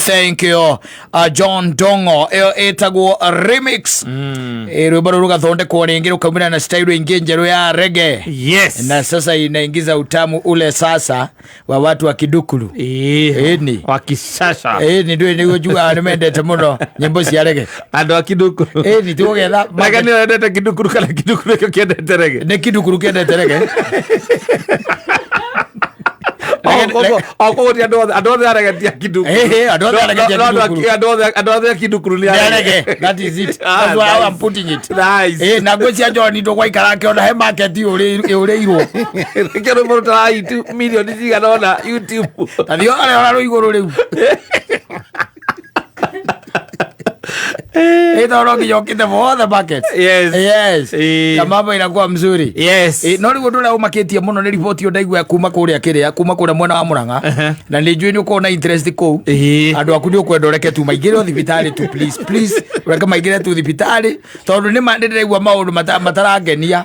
Thank you John Dongo etagwo remix rwimbo rugathondekwo ringi rukaumana na style ingi njeru ya reggae. Yes. Na sasa inaingiza utamu ule sasa wa watu wa kidukulu ni wa kisasa ni ndio nigojua nimendete muno nyimbo cia reggae andu wa kidukulu ni tugetha magani ndete kidukulu kana kidukulu kiendete reggae ni kidukulu kiendete reggae Okoria adothe aregetia kiduku. Adothe kidukuru ni arege. That is it. That's why I'm putting it. Nice. Na gwecia John ndo kwa ikara akiona he market uri irwo. Kero murutara 2 million cigana YouTube. Tadio ara iguru riu. Ito yokite for the market. Yes. Kama inakuwa mzuri. Yes. No rigo ndura umaketie muno ni report yo ndaigwa kuma kuria kiria kuma kuria mwena wa Murang'a. Na njui ni uko na interest ko. Andu akudi ukwenda reke tu maigire thibitari tu please. Reke maigire tu thibitari. Tondu ni mandiraigwa maundu matarangenia.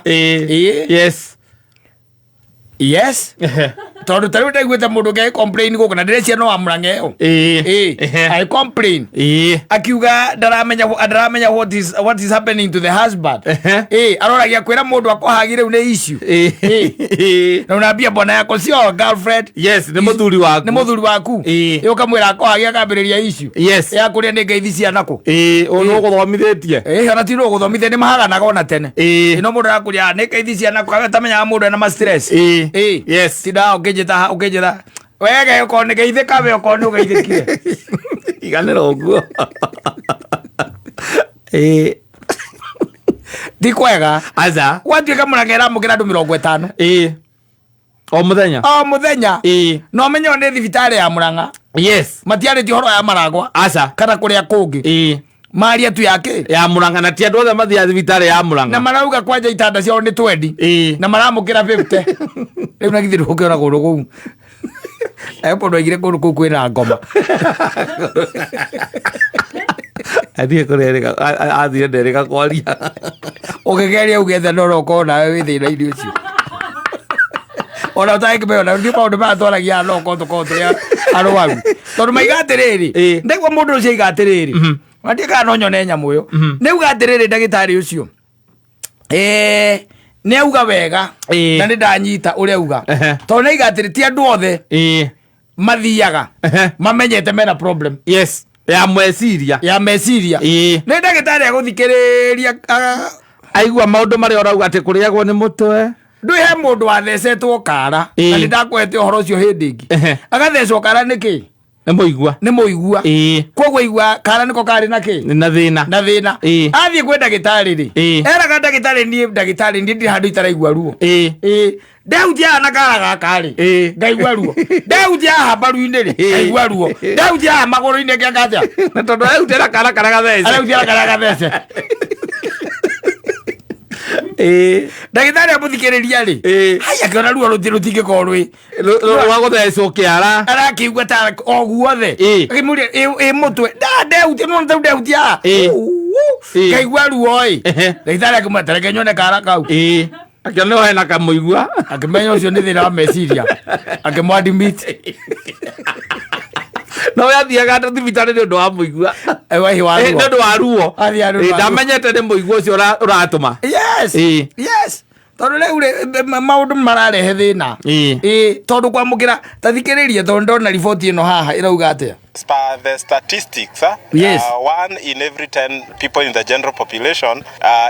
Yes. Tondu tari ndaigwete mundu ge complain go kana ndirecia no amurang'e I complain akiuga ndaramenya what is happening to the husband aroragia kwira mundu akohagire une issue na unambia bwana yako sio girlfriend. Yes, ni muthuri waku ukamwira akohagia akambiriria issue ya kuria ni ngeithi ciana ku ono guthomithetie ona ti no guthomithia ni mahaganaga ona tene no mundu akuria ni ngeithi ciana ku agatamenya mundu na stress yes tida ukejeta wege ukone geithika we ukone ugeithikire iganero guo di kwega aza watuika murangera mukira andu 50 o muthenya no menyo ni thibitari ya Murang'a. Yes, matiari ti horo ya Maragwa aza kana kuria kungi maria tu yake ya Murang'a na ti andu othe mathia thibitari ya Murang'a na marauga kwanja itanda ciao ni 20 na maramukira 50 riu na githiru ukiona gundu kou epo ndo igire gundu kou kwina ngoma athie kurereka athie ndereka kwaria ukigeria ugethe no ukona we thina irio cio ona utaikbe ona ndi pa ndo ba twaragia no ko ya arwaru tondu maigatiriri ndegwa mundu ucio igatiriri matika no nyone nyamu yo neuga atiriri ndagitari ucio neuga wega na ndi ndanyita ureuga tondu neigatiri ti andu othe mathiaga mamenyete mena problem. Yes, ya meciria ni ndagitari aguthikiriria aigua maundu mari orauga ati kuriagwo ni mutwe ndwihe mundu wathecetwo kara na ndakwete uhoro ucio hindi ingi agathecwo kara niki ni muigua koguo igua kara niko kari naki na thina athie kwe ndagitari ri eraga ndagitari ni ndi handu itaraigua ruo ndeutia na kara gakari ngaigua ruo ndeutia habaru-ini ri ngaigua ruo ndeutia maguru-ini ngakaja na tondu eutera kara gathece ndagitari amuthikiriria ri hai akiona ruo rutingiko rwi waguthecwo kiara arakiigua ta oguothe akimuria mutwe ndeutia no ndeutia ngaigua ruo ndagitari akimutereke nyone kara kau akiona no hena kamuigua akimenya ucio ni thina wa meciria akimwadimit no yathiaga thibitari ni undu wa muigua ni undu wa ruo ndamenyete ni muigua ucio uratuma. Yes tondu riu maundu mararehe thina tondu kwamukira tathikiririe tondu ndona riboti ino haha irauga atia the statistics. Yes. 1 in every 10 people in the general population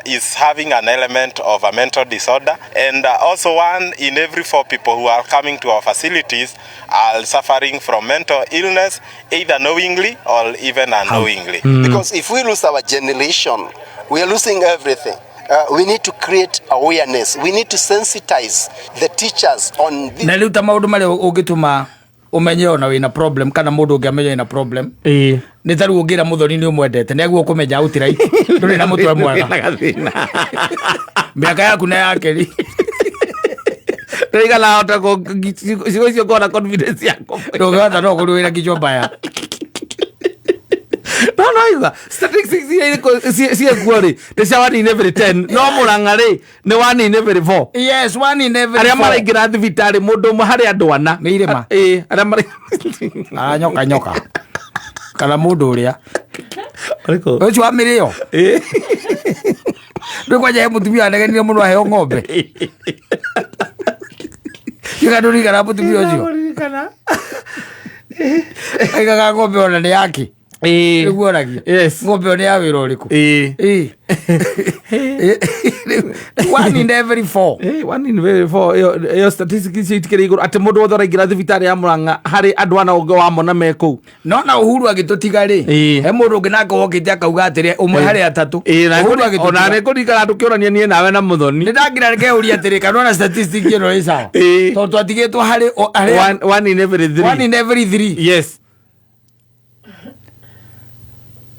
is having an element of a mental disorder, and also 1 in every 4 people who are coming to our facilities are suffering from mental illness, either knowingly or even unknowingly. Because if we lose our generation, we are losing everything. We need to create awareness. We need to sensitize the teachers on this. Na riu ta maundu mari ungituma umenye ona wina problem kana mundu ungiamenya ina problem ni taru ungira muthoni ni umwendete neguo kumenya out right nduri na mutwe mwega miaka yaku na yake ri ndaiga na ota ko sigo kona confidence yako ndogata no kuruira kichobaya no statistics si equally the 1 in every 10 no Murang'a ri ni 1 in every 4. Yes, 1 in every 4 aria maraingira thibitari mundu hari andu ana mirima aria mara nyoka kana mundu uria ariko ucio wa mirio ndio kwaje he mutumia anegenire muno aheo ng'ombe yikaduri kana mutumia ucio aigaga ng'ombe ona ni yake guoragia ng'ombe ona ya wira uriku 1 in every 4 1 in every 4 yo statistics itikire iguru ati mundu wothe araingira thibitari ya Murang'a hari andu ana unge wa mona me kuu no na Uhuru agitutiga ri he mundu ungi nake wokite akauga atiri umwe hari atatu Uhuru agitutiga ona ne kurikara tukiorania nie nawe na Muthoni ni ndagira reke uria atiri kana na statistics ino ri sawa to twatigitwo hari 1 in every 3 1 in every 3 yes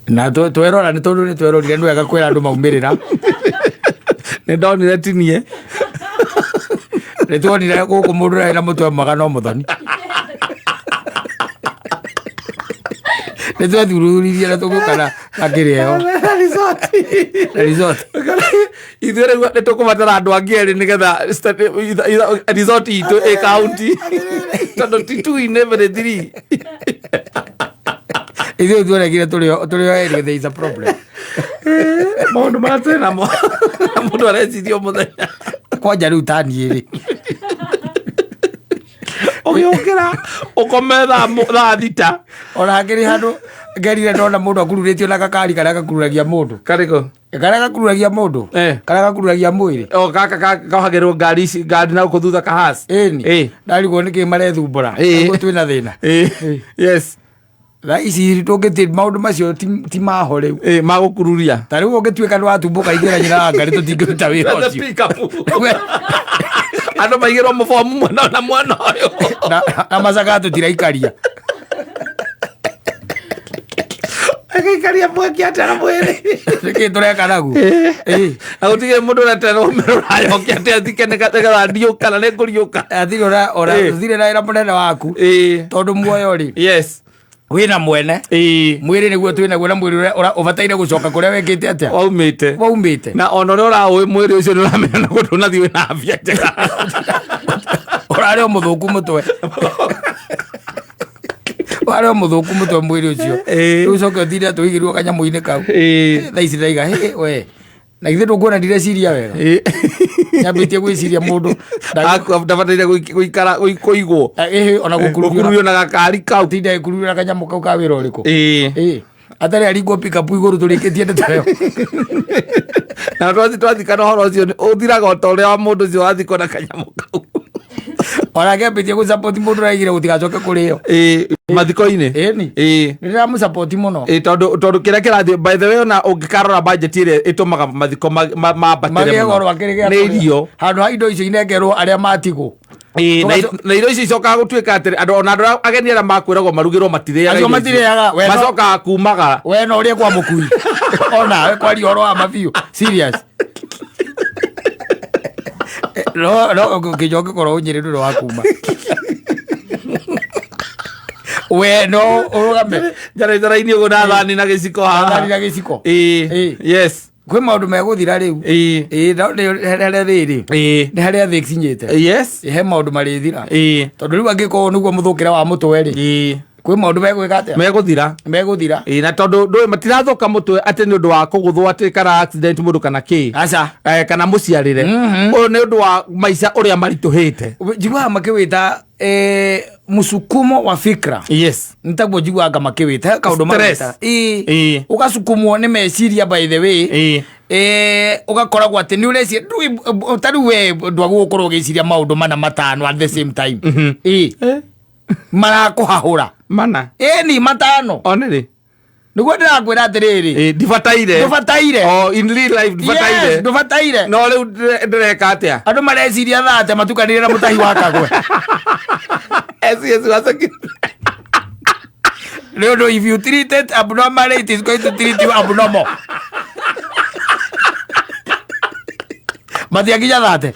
na twerora ni tondu ni twerorire ndu agakwira andu maumirira ni ndonire tinie ni tuonire guku mundu na mutwe mwaga no Muthoni ni twathururirie na tugukana akireo resort ithure ni tukubatara andu angi eri nigetha resort itu e county tondu titu in every 3 ithu tuonekire turio eri there is a problem maundu matena mundu arecirio muthenya kwanja riu tani iri ogĩũkĩra ũkometha thaa thita ona ngĩrĩ handũ ngerire ndona mũndũ akururĩtio na gakari karĩa gakururagia mũndũ karĩkũ karĩa gakururagia mũndũ karĩa gakururagia mwĩrĩ gaka kahagĩrwo ngari na gũkũ thutha kahas ĩni ndarigwo nĩkĩ marethumbũra ũguo twĩna thĩna yes thaa ici tũngĩtĩ maũndũ macio ti maho rĩu magũkururia ta rĩu ũngĩtuĩka nĩwatumbũka ingĩra nyina wa ngari tũtingĩruta wĩra ũcio andũ maigĩrwo mũbomu mwena na mwena ũyũ na macaka tũtiraikaria agaikaria mweki atĩa na mwĩrĩ nĩkĩ tũreka naguo na gũtigĩrĩ mũndũ ũretera ũmĩro ũrayokia atĩ athike nĩgetha ndiũka na nĩngũriũka thirĩ na wĩra mũnene waku tondũ muoyo rĩ yes wina mwene mwĩrĩ nĩguo twĩnaguo na mwĩrĩ ũrĩa ũbataire gũcoka kũrĩa wekĩte atĩa waumĩte na ona ũrĩa ũraũĩ mwĩrĩ ũcio nĩ ũramenya na gũndũ ũnathiĩ wĩna afya njega ũrarĩ o mũthũku mũtwe warĩ o mũthũku mũtwe mwĩrĩ ũcio rĩu ũcoke ũtinde tũigĩrwo kanyamũ-inĩ kau thaa ici ndaiga we na ithe ndũkuona ndireciria wega nyambĩtie gwĩciria mũndũ ndabataire gũikara kũigwo ona gũkururio na gakari kau tinda gĩkururio na kanyamũ kau ka wĩra ũrĩkũ atarĩ aringwo pikapu igũrũ tũrĩkĩtie ndeto na twathikana ũhoro ũcio ũthiraga o ta ũrĩa wa mũndũ ũcio wathikwo na kanyamũ kau ona ngĩambĩtie gũcapoti mũndũ ũraigire gũtigacoke kũrĩo mathiko-inĩ nĩndĩramũcapoti mũno tondũ kĩrĩa kĩrathiĩ by the way ona ũngĩkarora budget ĩrĩa ĩtũmaga mathiko mambatĩre mũno nĩ irio handũ ha indo icio inengerwo arĩa matigwo na irio icio icokaga gũtuĩka atĩ ona andũ ageni arĩa makwĩragwo marugĩrwo matirĩaga macokaga kumaga we no ũrĩa kwa mũkui ona kwaria ũhoro wa mabiũ serious no kĩnyo ngĩkorwo ũnyĩrĩ ndũrĩ wa kuma we no ũrũgame njara-inĩ ũguo na thani na gĩciko gĩciko yes kwĩ maũndũ megũthira rĩu harĩa rĩrĩ nĩ harĩa thĩ cinyĩte he maũndũ marĩthira tondũ rĩu angĩkorwo nĩguo mũthũkĩra wa mũtwe rĩ kwĩ maũndũ megwĩka atĩa megũthira na tondũ ndũĩ matirathũka mũtwe atĩ nĩ ũndũ wa kũgũthwo atĩ kana accident mũndũ kana kana mũciarĩre ũyũ nĩ ũndũ wa maica ũrĩa maritũhĩte njiguaga makĩwĩta mũsukumo wa fikra nĩtaguo njiguanga makĩwĩta kaũndũ mawĩta ũgacukumwo nĩ meciria by the way ũgakoragwo atĩ nĩ ũreciria tarĩu we ndwagũgũkorwo ũgĩciria maũndũ mana matano at the same time marakũhahũra mana ni matano onere nĩguo ndĩrakwĩra atĩrĩrĩ ndibataire in real life ndũbataire no rĩu ndĩreka atĩa andũ mareciria thate matukanĩre na mũtahi wa kagwe nĩ ũndũ if you treat it abnormally it is going to treat you abnormal mathiakinya thate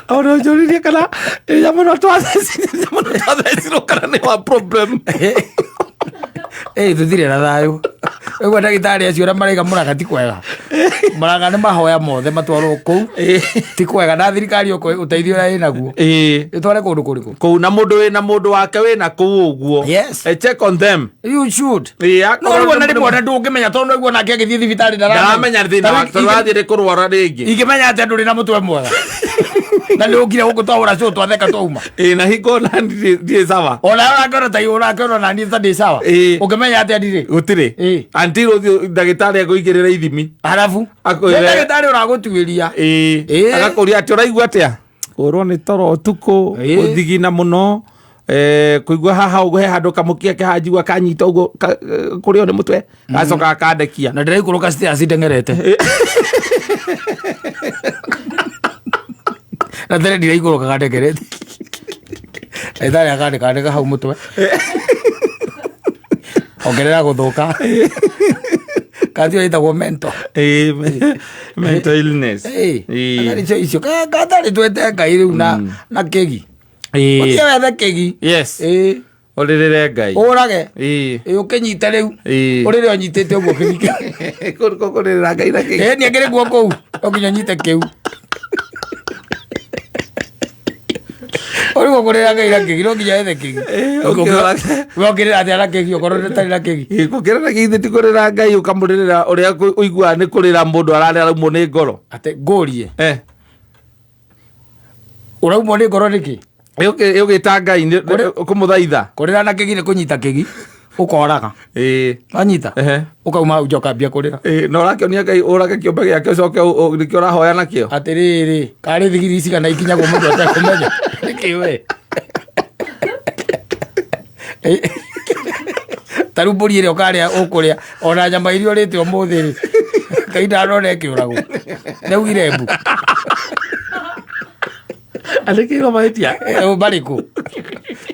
ona njũririe kana mũno twathecirwo kana nĩ wa problem tũthire na thayũ Ego ndagitari acio ra maraiga Murang'a ti kwega. Murang'a nĩ mahoya mothe matwarwo kũu. Ti kwega na thirikari ũteithio ũrĩa ĩnaguo. Ĩtware kũndũ kũrĩkũ? Kũu na mũndũ wake wĩna kũu ũguo. Yes. Check on them. You should. No rĩu na rĩmwe ndũngĩmenya tondũ nĩguo nake agĩthiĩ thibitarĩ ndaramenya thĩna wake tũrathiĩ kũrwara rĩngĩ. Ingĩmenya atĩ ndũrĩ na mũtwe mwega. Na nĩ ũkire gũkũ twahũra cũ twatheka twauma. Na hingo na ndiĩ sawa. Ona ũrakĩona ta ũrakĩona na niĩ ta ndĩ sawa. Ũngĩmenya atĩ ndirĩ. Gũtirĩ. Until ndagĩtarĩ agũigĩrĩra ithimi. Arabu. Ndagĩtarĩ ũragũtuĩria. Agakũria atĩ ũraigua atĩa? Kũrwo nĩ toro ũtukũ, gũthigina mũno. Kũigua haha ũguo he handũ kamũkia kĩhanjigua kanyita ũguo kũrĩo nĩ mũtwe. Gacoka akandekia. Na ndĩraikũrũka stairs ndengerete. Na tene ndiraikũrũka kandengerete. Ndagĩtarĩ akandĩka hau mũtwe. Ongerera gũthũka. Kazi ĩtagwo mental. Mental illness. Icio katarĩ twete Ngai rĩu na kĩgi. Ũtige wethe kĩgi. Yes. Ũrĩrĩre Ngai. Ũrage. Ũkĩnyite rĩu. Ũrĩrĩ ũnyitĩte ũguo kĩgi. Kũrĩrĩra Ngai na kĩgi. Nĩ angĩrĩ guo kũu. Ũkinya nyite kĩu. Ori gũkũrĩra Ngai na kĩgi no nginya wethe kĩgi. Ũkĩrĩra atĩa na kĩgi okorwo ndũtarĩ na kĩgi. Gũkĩrĩra kĩgi ti kũrĩra Ngai ũkamũrĩrĩra ũrĩa ũiguaga nĩ kũrĩra mũndũ ararĩa araumwo nĩ ngoro. Atĩ ngũrie. Ũraumwo nĩ ngoro nĩkĩ? Ũgĩta Ngai kũmũthaitha. Kũrĩra na kĩgi nĩ kũnyita kĩgi. Ũkoraga. Wanyita. Ũkauma hau ũkambia kũrĩra. Na ũrakĩonia Ngai ũrage kĩũmbe gĩake ũcoke nĩkĩo ũrahoya nakĩo. Atĩrĩrĩ, karĩ thigiri ici kana ikinyagwo mũndũ atekũmenya. Nĩkĩ we? Tarĩu mbũri ĩrĩa ũkarĩa ũkũrĩa ona nyama iria ũrĩte ũmũthĩ-rĩ. Ngai ndarora ĩkĩũragwo. Nĩaugire mbu. Andĩkĩirwo mahĩtia. Marĩkũ?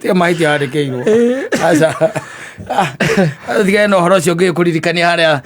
Tiga mahĩtia andĩkĩirwo. Aca. Thigari na ũhoro ũcio ũngĩkũririkania harĩa